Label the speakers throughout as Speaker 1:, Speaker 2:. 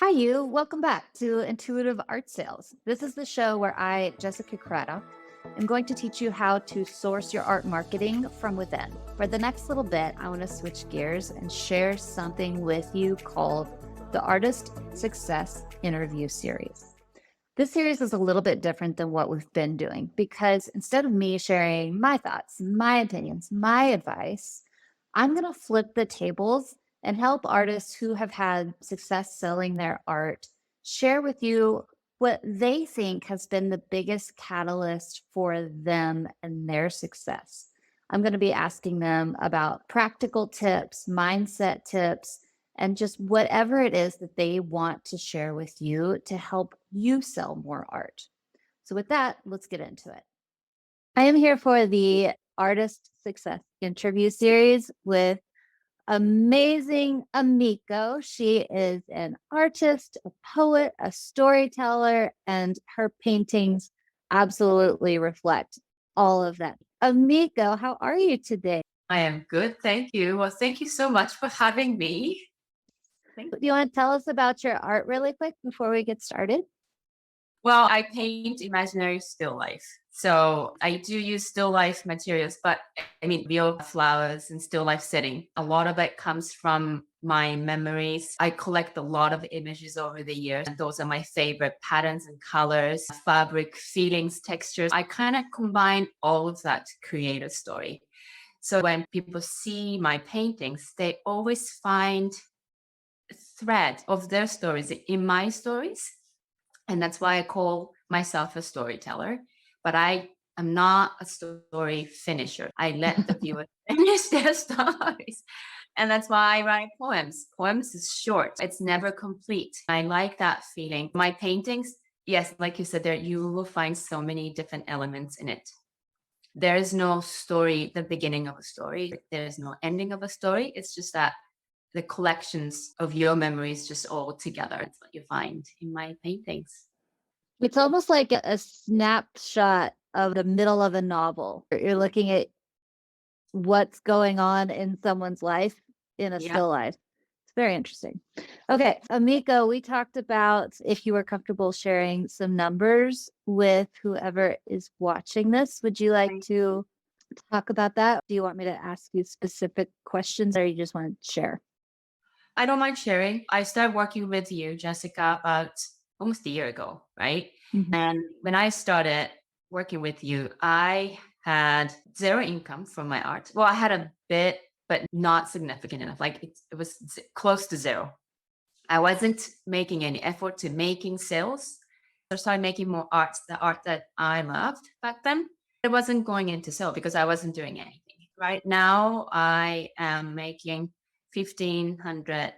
Speaker 1: Hi, you. Welcome back to Intuitive Art Sales. This is the show where I, Jessica Craddock, am going to teach you how to source your art marketing from within. For the next little bit, I want to switch gears and share something with you called the Artist Success Interview Series. This series is a little bit different than what we've been doing because instead of me sharing my thoughts, my opinions, my advice, I'm going to flip the tables and help artists who have had success selling their art share with you what they think has been the biggest catalyst for them and their success. I'm going to be asking them about practical tips, mindset tips, and just whatever it is that they want to share with you to help you sell more art. So, with that, let's get into it. I am here for the Artist Success Interview Series with amazing Emiko. She is an artist, a poet, a storyteller, and her paintings absolutely reflect all of that. Emiko, how are you today?
Speaker 2: I am good, thank you. Well, thank you so much for having me.
Speaker 1: Do you want to tell us about your art really quick before we get started?
Speaker 2: Well, I paint imaginary still life. So I do use still life materials, but I mean, real flowers and still life setting. A lot of it comes from my memories. I collect a lot of images over the years. And those are my favorite patterns and colors, fabric, feelings, textures. I kind of combine all of that to create a story. So when people see my paintings, they always find thread of their stories in my stories. And that's why I call myself a storyteller. But I am not a story finisher. I let the viewer finish their stories. And that's why I write poems. Poems is short. It's never complete. I like that feeling. My paintings, yes, like you said, there you will find so many different elements in it. There is no story, the beginning of a story. There is no ending of a story. It's just that the collections of your memories just all together. It's what you find in my paintings.
Speaker 1: It's almost like a snapshot of the middle of a novel. You're looking at what's going on in someone's life in a
Speaker 2: Yeah.
Speaker 1: still life. It's very interesting. Okay, Emiko, we talked about if you were comfortable sharing some numbers with whoever is watching this. Would you like to talk about that? Do you want me to ask you specific questions or you just want to share?
Speaker 2: I don't mind sharing. I started working with you, Jessica, about almost a year ago, right?
Speaker 1: Mhm.
Speaker 2: And when I started working with you, I had zero income from my art. Well, I had a bit, but not significant enough. Like it was close to zero. I wasn't making any effort to making sales. I started making more art, the art that I loved back then. It wasn't going into sale because I wasn't doing anything. Right now, I am making 1,500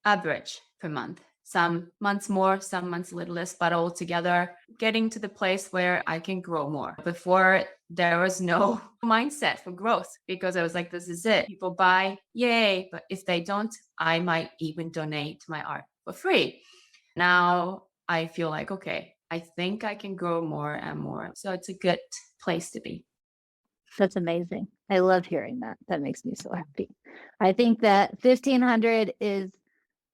Speaker 2: average per month. Some months more, some months a little less, but altogether getting to the place where I can grow more. Before there was no mindset for growth because I was like, this is it. People buy, yay. But if they don't, I might even donate my art for free. Now I feel like, okay, I think I can grow more and more. So it's a good place to be.
Speaker 1: That's amazing. I love hearing that. That makes me so happy. I think that 1500 is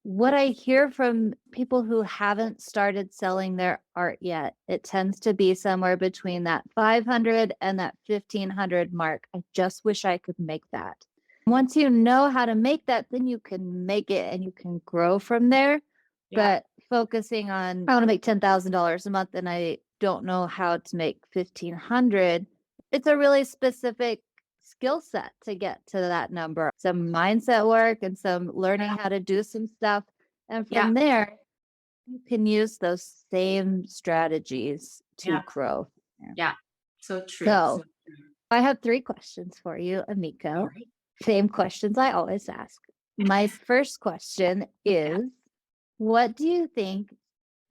Speaker 1: what I hear from people who haven't started selling their art yet. It tends to be somewhere between that 500 and that 1500 mark. I just wish I could make that. Once you know how to make that, then you can make it and you can grow from there.
Speaker 2: Yeah.
Speaker 1: But focusing on, I want to make $10,000 a month and I don't know how to make 1500, it's a really specific skill set to get to that number. Some mindset work and some learning how to do some stuff. And
Speaker 2: Yeah.
Speaker 1: from there, you can use those same strategies to
Speaker 2: Yeah.
Speaker 1: grow. Yeah.
Speaker 2: Yeah. So true.
Speaker 1: So
Speaker 2: So true.
Speaker 1: I have three questions for you,
Speaker 2: All
Speaker 1: Emiko.
Speaker 2: right.
Speaker 1: Same questions I always ask. My first question
Speaker 2: Yeah.
Speaker 1: is, what do you think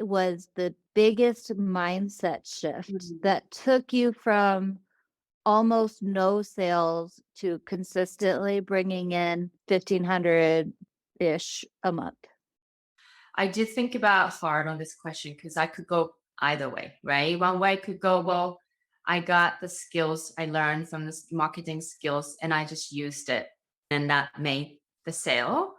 Speaker 1: was the biggest mindset shift
Speaker 2: Mhm.
Speaker 1: that took you from almost no sales to consistently bringing in 1500 ish a month?
Speaker 2: I did think about hard on this question because I could go either way, right? One way could go, well, I got the skills I learned from this marketing skills and I just used it and that made the sale.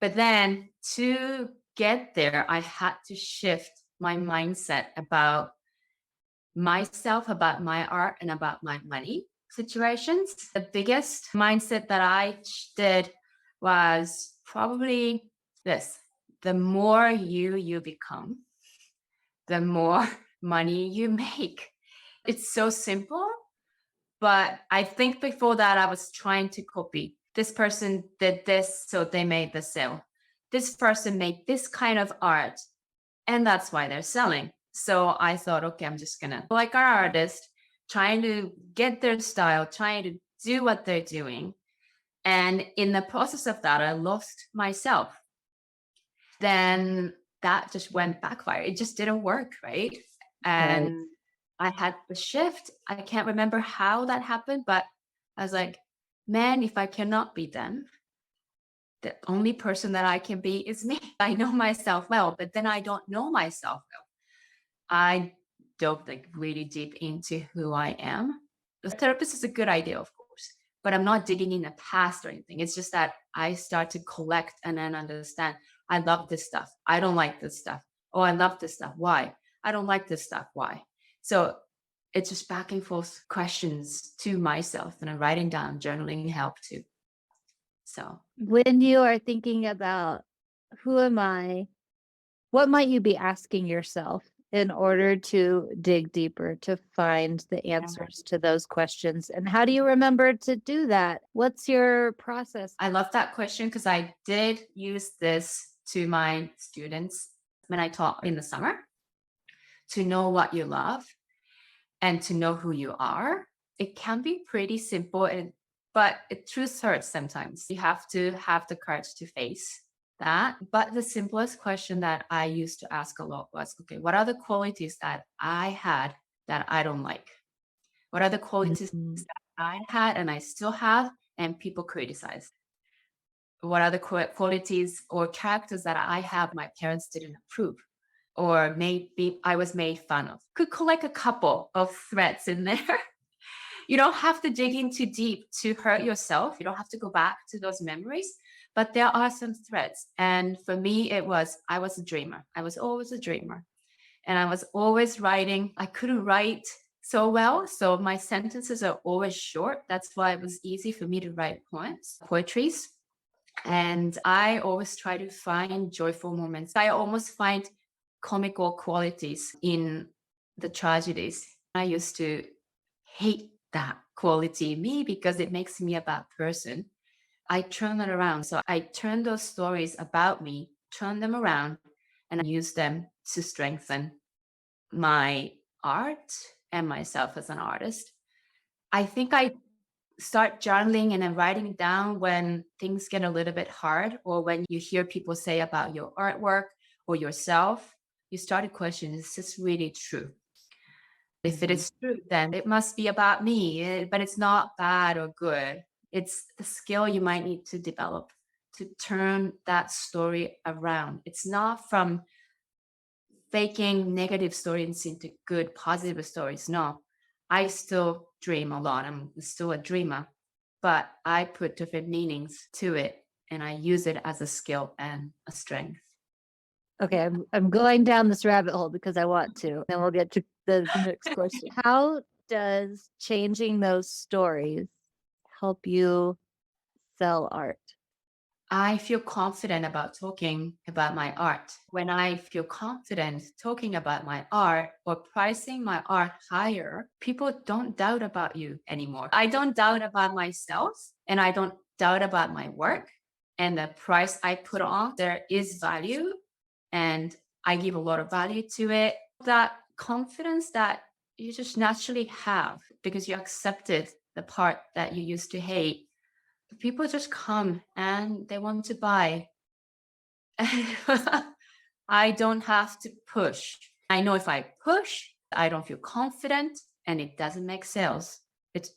Speaker 2: But then two get there, I had to shift my mindset about myself, about my art, and about my money situations. The biggest mindset that I did was probably this: the more you become, the more money you make. It's so simple, but I think before that, I was trying to copy. This person did this, so they made the sale. This person made this kind of art, and that's why they're selling. So I thought, okay, I'm just gonna, like our artist, trying to get their style, trying to do what they're doing. And in the process of that, I lost myself. Then that just went backfire. It just didn't work, right?
Speaker 1: Right.
Speaker 2: And I had the shift. I can't remember how that happened, but I was like, man, if I cannot be them, the only person that I can be is me. I know myself well, but then I don't know myself well. I dove like really deep into who I am. The therapist is a good idea, of course, but I'm not digging in the past or anything. It's just that I start to collect and then understand. I love this stuff. I don't like this stuff. Oh, I love this stuff. Why? I don't like this stuff. Why? So it's just back and forth questions to myself, and I'm writing down, journaling help too. So
Speaker 1: When you are thinking about who am I, what might you be asking yourself in order to dig deeper to find the answers to those questions? And how do you remember to do that? What's your process?
Speaker 2: I love that question because I did use this to my students when I taught in the summer: to know what you love and to know who you are. It can be pretty simple, but truth hurts sometimes. You have to have the courage to face that. But the simplest question that I used to ask a lot was, okay, what are the qualities that I had that I don't like? What are the qualities
Speaker 1: Mhm.
Speaker 2: that I had and I still have and people criticize? What are the qualities or characters that I have my parents didn't approve? Or maybe I was made fun of. Could collect a couple of threads in there. You don't have to dig in too deep to hurt yourself. You don't have to go back to those memories, but there are some threads. And for me, I was a dreamer. I was always a dreamer. And I was always writing. I couldn't write so well. So my sentences are always short. That's why it was easy for me to write poetries. And I always try to find joyful moments. I almost find comical qualities in the tragedies. I used to hate that quality in me because it makes me a bad person. I turn it around. So I turn those stories about me, turn them around, and I use them to strengthen my art and myself as an artist. I think I start journaling and then writing it down when things get a little bit hard, or when you hear people say about your artwork or yourself, you start to question, is this really true? If it
Speaker 1: Mhm.
Speaker 2: is true, then it must be about me, but it's not bad or good. It's the skill you might need to develop to turn that story around. It's not from faking negative stories into good, positive stories. No, I still dream a lot. I'm still a dreamer, but I put different meanings to it and I use it as a skill and a strength.
Speaker 1: Okay, I'm going down this rabbit hole because I want to. Then we'll get to the next question. How does changing those stories help you sell art?
Speaker 2: I feel confident about talking about my art. When I feel confident talking about my art or pricing my art higher, people don't doubt about you anymore. I don't doubt about myself and I don't doubt about my work and the price I put on. There is value and I give a lot of value to it. That confidence that you just naturally have because you accepted the part that you used to hate, people just come and they want to buy. I don't have to push. I know if I push, I don't feel confident and it doesn't make sales. It's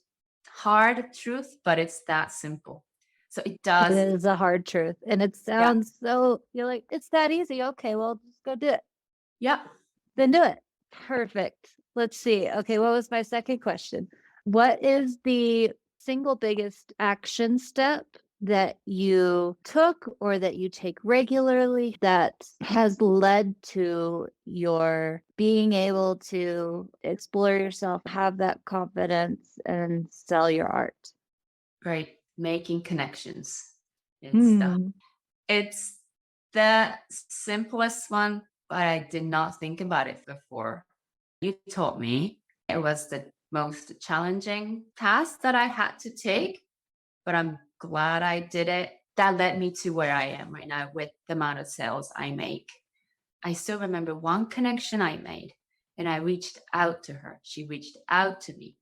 Speaker 2: hard truth, but it's that simple. So it
Speaker 1: It
Speaker 2: does.
Speaker 1: is a hard truth. And it
Speaker 2: Yeah.
Speaker 1: sounds so, you're like, it's that easy. Okay, well, just go do it.
Speaker 2: Yeah.
Speaker 1: Then do it. Perfect. Let's see. Okay, what was my second question? What is the single biggest action step that you took or that you take regularly that has led to your being able to explore yourself, have that confidence, and sell your art?
Speaker 2: Right. Making connections.
Speaker 1: Hmm.
Speaker 2: It's the simplest one, but I did not think about it before. You taught me it was the most challenging task that I had to take, but I'm glad I did it. That led me to where I am right now with the amount of sales I make. I still remember one connection I made, and I reached out to her. She reached out to me.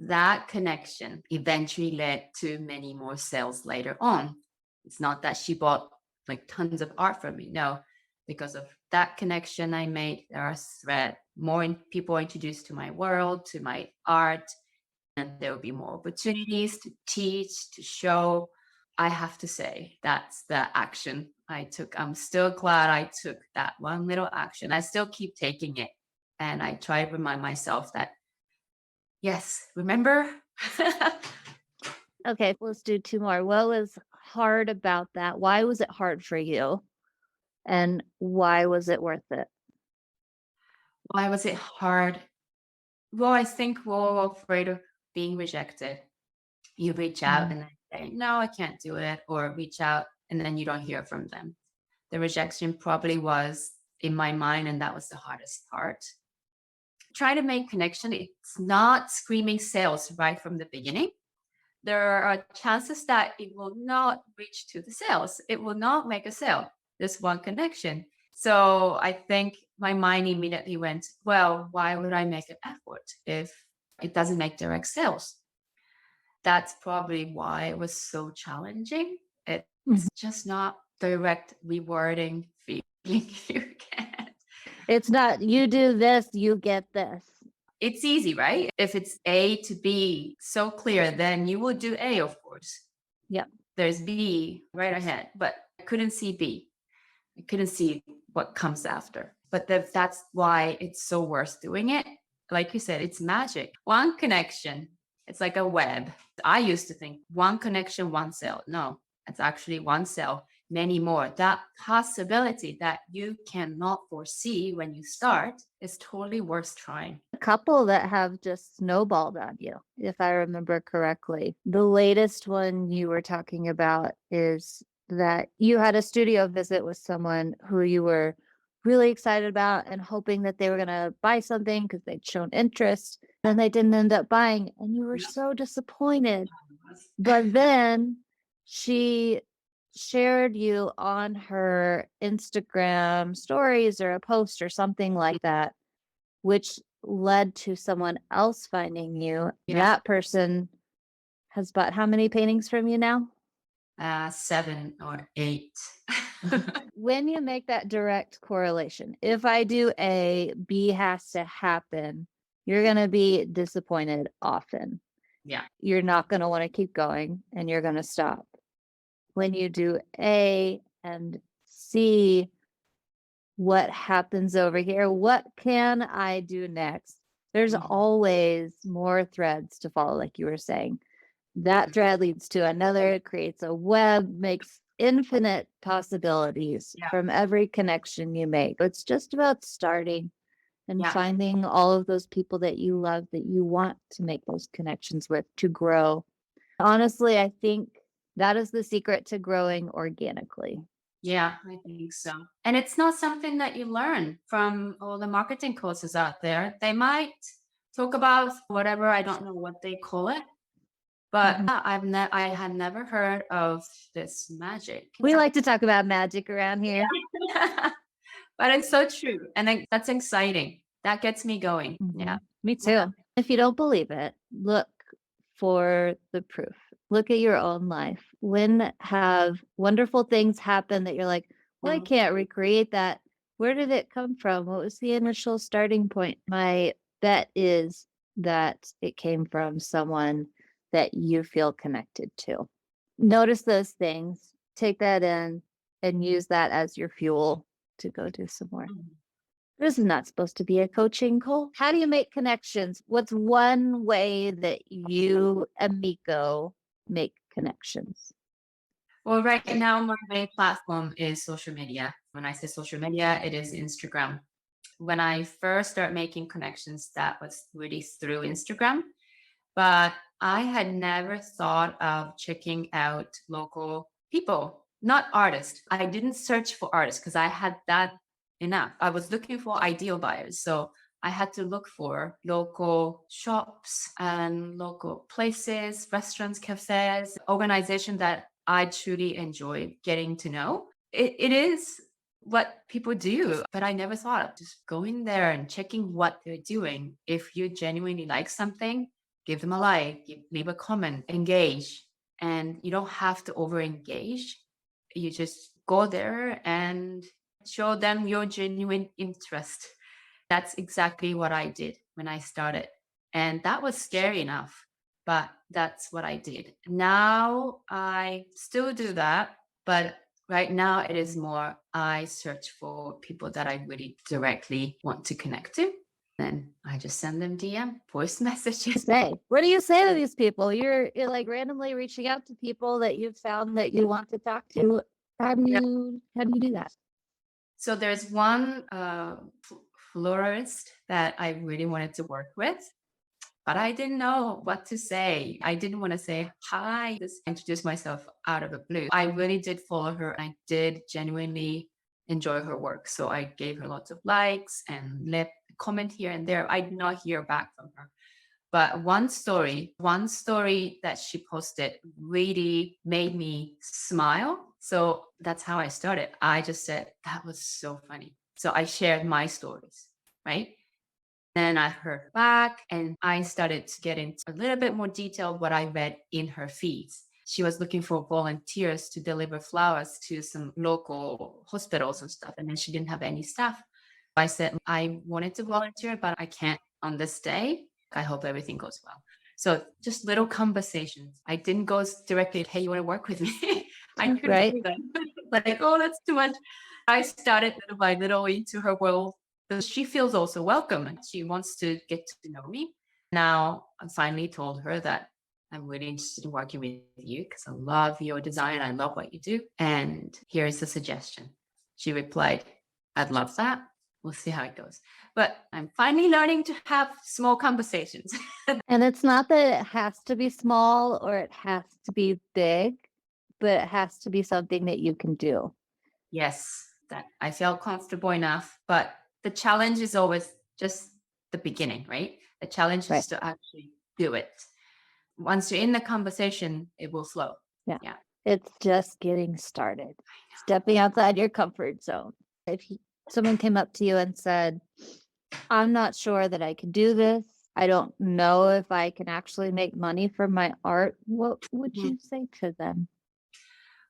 Speaker 2: That connection eventually led to many more sales later on. It's not that she bought like tons of art from me. No, because of that connection I made, there are people introduced to my world, to my art, and there will be more opportunities to teach, to show. I have to say that's the action I took. I'm still glad I took that one little action. I still keep taking it. And I try to remind myself that, yes, remember?
Speaker 1: Okay, let's do two more. What was hard about that? Why was it hard for you? And why was it worth it?
Speaker 2: Why was it hard? Well, I think we're all afraid of being rejected. You reach out
Speaker 1: Mm.
Speaker 2: and they say, no, I can't do it, or reach out and then you don't hear from them. The rejection probably was in my mind, and that was the hardest part. Try to make connection. It's not screaming sales right from the beginning. There are chances that it will not reach to the sales. It will not make a sale. This one connection. So I think my mind immediately went, well, why would I make an effort if it doesn't make direct sales? That's probably why it was so challenging.
Speaker 1: Mhm.
Speaker 2: It's just not direct, rewarding feeling you get.
Speaker 1: It's not, you do this, you get this.
Speaker 2: It's easy, right? If it's A to B so clear, then you will do A, of course.
Speaker 1: Yep.
Speaker 2: There's B right ahead, but I couldn't see B. I couldn't see what comes after. But that's why it's so worth doing it. Like you said, it's magic. One connection, it's like a web. I used to think one connection, one sale. No, it's actually one sale, many more. That possibility that you cannot foresee when you start is totally worth trying.
Speaker 1: A couple that have just snowballed on you, if I remember correctly. The latest one you were talking about is that you had a studio visit with someone who you were really excited about and hoping that they were going to buy something because they'd shown interest. Then they didn't end up buying, and you were so disappointed. But then she shared you on her Instagram stories or a post or something like that, which led to someone else finding you.
Speaker 2: Yeah.
Speaker 1: That person has bought how many paintings from you now?
Speaker 2: 7 or 8.
Speaker 1: When you make that direct correlation, if I do A, B has to happen, you're going to be disappointed often.
Speaker 2: Yeah.
Speaker 1: You're not going to want to keep going and you're going to stop. When you do A and see what happens over here, what can I do next? There's
Speaker 2: Mhm.
Speaker 1: always more threads to follow, like you were saying. That thread leads to another, it creates a web, makes infinite possibilities
Speaker 2: Yeah.
Speaker 1: from every connection you make. It's just about starting and
Speaker 2: Yeah.
Speaker 1: finding all of those people that you love, that you want to make those connections with to grow. Honestly, I think that is the secret to growing organically.
Speaker 2: Yeah, I think so. And it's not something that you learn from all the marketing courses out there. They might talk about whatever, I don't know what they call it, but
Speaker 1: Mhm.
Speaker 2: I had never heard of this magic.
Speaker 1: We like to talk about magic around here.
Speaker 2: But it's so true. And that's exciting. That gets me going. Yeah.
Speaker 1: Me too. If you don't believe it, look for the proof. Look at your own life. When have wonderful things happen that you're like, well, I
Speaker 2: Mhm.
Speaker 1: can't recreate that. Where did it come from? What was the initial starting point? My bet is that it came from someone that you feel connected to. Notice those things, take that in, and use that as your fuel to go do some more. This is not supposed to be a coaching call. How do you make connections? What's one way that you, Emiko, make connections?
Speaker 2: Well, right now, my main platform is social media. When I say social media, it is Instagram. When I first started making connections, that was really through Instagram. But I had never thought of checking out local people, not artists. I didn't search for artists because I had that enough. I was looking for ideal buyers. So I had to look for local shops and local places, restaurants, cafes, organizations that I truly enjoy getting to know. It is what people do, but I never thought of just going there and checking what they're doing. If you genuinely like something, give them a like, leave a comment, engage. And you don't have to over engage. You just go there and show them your genuine interest. That's exactly what I did when I started. And that was scary enough, but that's what I did. Now I still do that, but right now it is more I search for people that I really directly want to connect to. Then I just send them DM, voice messages.
Speaker 1: What do you say to these people? You're like randomly reaching out to people that you've found that you want to talk to. How do you do that?
Speaker 2: So there's one florist that I really wanted to work with, but I didn't know what to say. I didn't want to say hi, just introduce myself out of the blue. I really did follow her. I did genuinely enjoy her work. So I gave her lots of likes and left a comment here and there. I did not hear back from her. But one story that she posted really made me smile. So that's how I started. I just said, that was so funny. So I shared my stories, right? Then I heard back and I started to get into a little bit more detail what I read in her feeds. She was looking for volunteers to deliver flowers to some local hospitals and stuff. And then she didn't have any staff. I said, I wanted to volunteer, but I can't on this day. I hope everything goes well. So just little conversations. I didn't go directly, hey, you want to work with me? I couldn't
Speaker 1: Right.
Speaker 2: do that. Like, oh, that's too much. I started little by little into her world. So she feels also welcome and she wants to get to know me. Now I finally told her that I'm really interested in working with you because I love your design. I love what you do. And here's a suggestion. She replied, I'd love that. We'll see how it goes. But I'm finally learning to have small conversations.
Speaker 1: And it's not that it has to be small or it has to be big, but it has to be something that you can do.
Speaker 2: Yes, that I felt comfortable enough. But the challenge is always just the beginning, right? The challenge
Speaker 1: Right.
Speaker 2: is to actually do it. Once you're in the conversation, it will flow.
Speaker 1: Yeah.
Speaker 2: Yeah.
Speaker 1: It's just getting started, stepping outside your comfort zone. If someone came up to you and said, I'm not sure that I can do this. I don't know if I can actually make money from my art. What would
Speaker 2: Mhm.
Speaker 1: you say to them?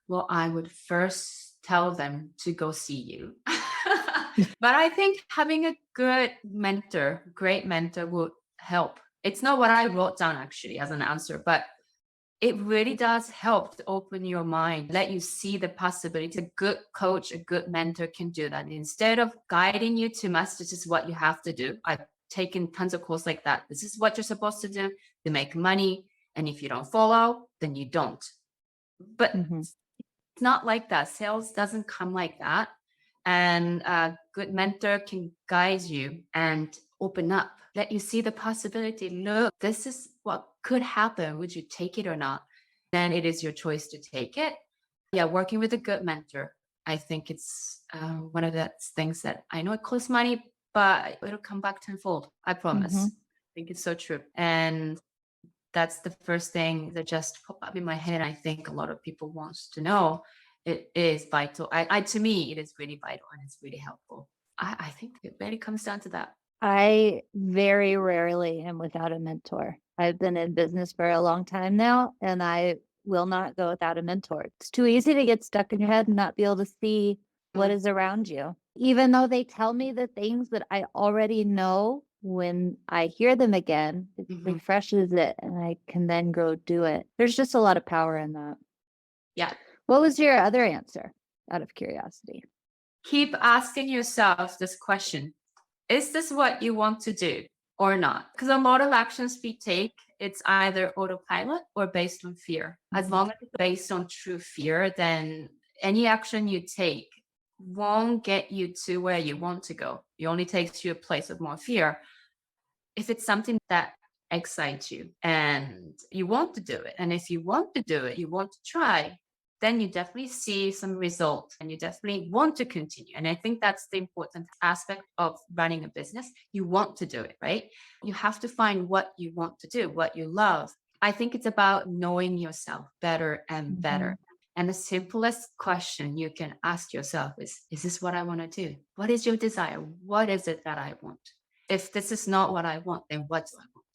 Speaker 2: Well, I would first tell them to go see you. But I think having a good mentor, great mentor would help. It's not what I wrote down actually as an answer, but it really does help to open your mind, let you see the possibility. A good coach, a good mentor can do that. Instead of guiding you too much, this is what you have to do. I've taken tons of courses like that. This is what you're supposed to do to make money. And if you don't follow, then you don't. But
Speaker 1: Mhm.
Speaker 2: it's not like that. Sales doesn't come like that. And a good mentor can guide you and open up, let you see the possibility. Look, this is what could happen. Would you take it or not? Then it is your choice to take it. Yeah, working with a good mentor. I think it's one of the things that I know it costs money, but it'll come back tenfold. I promise.
Speaker 1: Mhm.
Speaker 2: I think it's so true. And that's the first thing that just popped up in my head. I think a lot of people wants to know. It is vital. To me, it is really vital and it's really helpful. I think it really comes down to that.
Speaker 1: I very rarely am without a mentor. I've been in business for a long time now, and I will not go without a mentor. It's too easy to get stuck in your head and not be able to see what
Speaker 2: Mm.
Speaker 1: is around you. Even though they tell me the things that I already know, when I hear them again, it
Speaker 2: Mhm.
Speaker 1: refreshes it and I can then go do it. There's just a lot of power in that.
Speaker 2: Yeah.
Speaker 1: What was your other answer out of curiosity?
Speaker 2: Keep asking yourself this question. Is this what you want to do or not? Because a lot of actions we take it's either autopilot or based on fear. As long as it's based on true fear, then any action you take won't get you to where you want to go. It only takes you a place of more fear. If it's something that excites you and you want to do it, and if you want to do it, you want to try, then you definitely see some results and you definitely want to continue. And I think that's the important aspect of running a business. You want to do it, right? You have to find what you want to do, what you love. I think it's about knowing yourself better and better. And the simplest question you can ask yourself is this what I want to do? What is your desire? What is it that I want? If this is not what I want, then what do I want?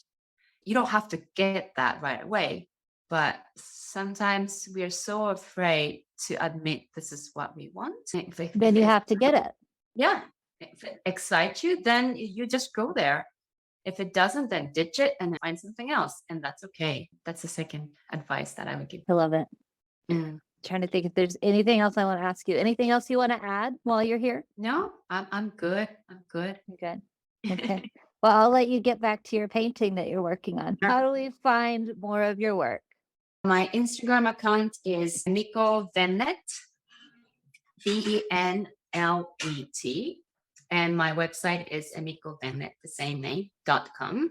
Speaker 2: You don't have to get that right away, but sometimes we are so afraid to admit this is what we want.
Speaker 1: Then you have to get it.
Speaker 2: Yeah. If it excites you, then you just go there. If it doesn't, then ditch it and find something else. And that's okay. That's the second advice that I would give.
Speaker 1: I love it.
Speaker 2: Mm.
Speaker 1: Trying to think if there's anything else I want to ask you. Anything else you want to add while you're here?
Speaker 2: No, I'm good. I'm good.
Speaker 1: You're good. Okay. Well, I'll let you get back to your painting that you're working on. How do we find more of your work?
Speaker 2: My Instagram account is Emiko Venlet, Venlet. And my website is Emiko Venlet, the same name, .com.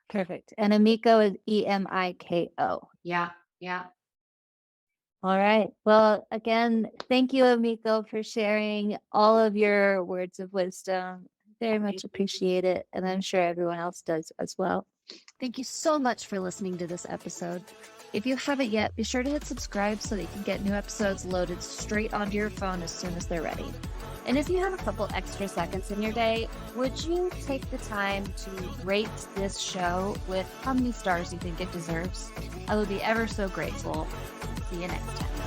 Speaker 1: Perfect. And Emiko is Emiko.
Speaker 2: Yeah, yeah.
Speaker 1: All right. Well, again, thank you, Emiko, for sharing all of your words of wisdom. Very much appreciate it. And I'm sure everyone else does as well. Thank you so much for listening to this episode. If you haven't yet, be sure to hit subscribe so that you can get new episodes loaded straight onto your phone as soon as they're ready. And if you have a couple extra seconds in your day, would you take the time to rate this show with how many stars you think it deserves? I would be ever so grateful. See you next time.